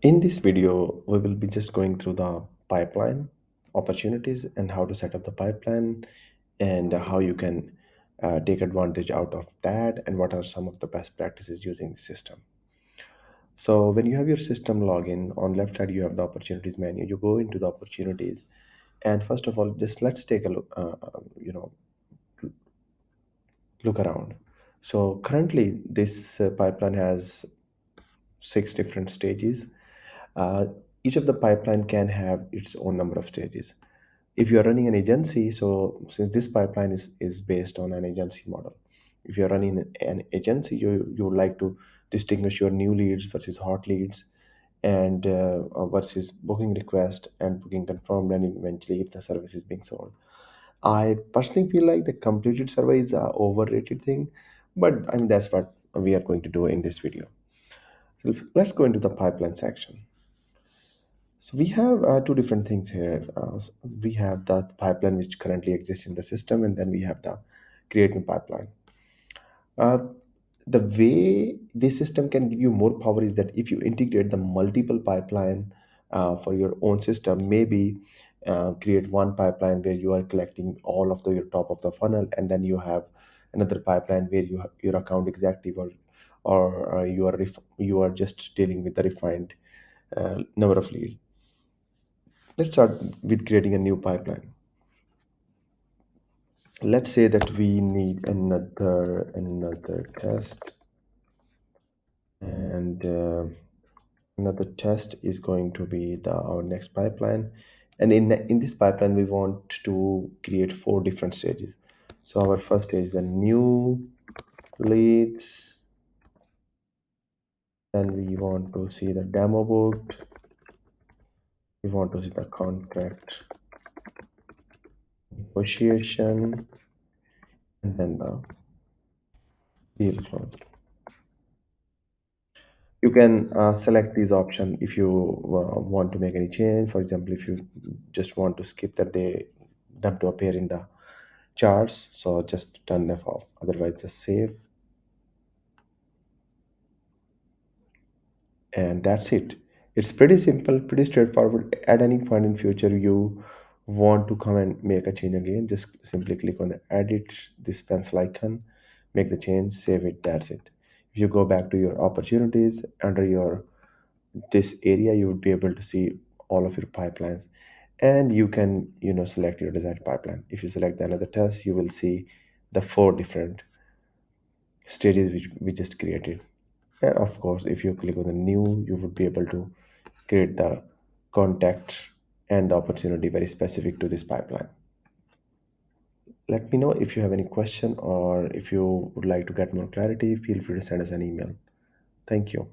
In this video, we will be just going through the pipeline opportunities and how to set up the pipeline and how you can take advantage out of that and what are some of the best practices using the system. So when you have your system login on left side, you have the opportunities menu. You go into the opportunities, and first of all, just let's take a look. Look around. So currently, this pipeline has six different stages. Uh, each of the pipeline can have its own number of stages. If you are running an agency, so since this pipeline is based on an agency model, if you're running an agency, you would like to distinguish your new leads versus hot leads and versus booking request and booking confirmed and eventually if the service is being sold. I personally feel like the completed survey is a overrated thing, but I mean that's what we are going to do in this video. So let's go into the pipeline section. So we have two different things here. We have the pipeline which currently exists in the system, and then we have the creating pipeline. Uh, the way this system can give you more power is that if you integrate the multiple pipeline for your own system, maybe create one pipeline where you are collecting all of your top of the funnel, and then you have another pipeline where your account executive or you are just dealing with the refined number of leads. Let's start with creating a new pipeline. Let's say that we need another test, and another test is going to be the our next pipeline. And in this pipeline, we want to create four different stages. So our first stage is the new leads. Then we want to see the demo booked. We want to see the contract negotiation, and then the deal closed. You can select these options if you want to make any change. For example, if you just want to skip that they them to appear in the charts, so just turn them off. Otherwise, just save, and that's it. It's pretty simple, pretty straightforward. At any point in future you want to come and make a change again, just simply click on the edit this pencil icon, make the change, save it. That's it. If you go back to your opportunities under your this area, you would be able to see all of your pipelines, and you can select your desired pipeline. If you select another test, you will see the four different stages which we just created. And of course, if you click on the new, you would be able to create the contact and the opportunity very specific to this pipeline. Let me know if you have any question, or if you would like to get more clarity, feel free to send us an email. Thank you.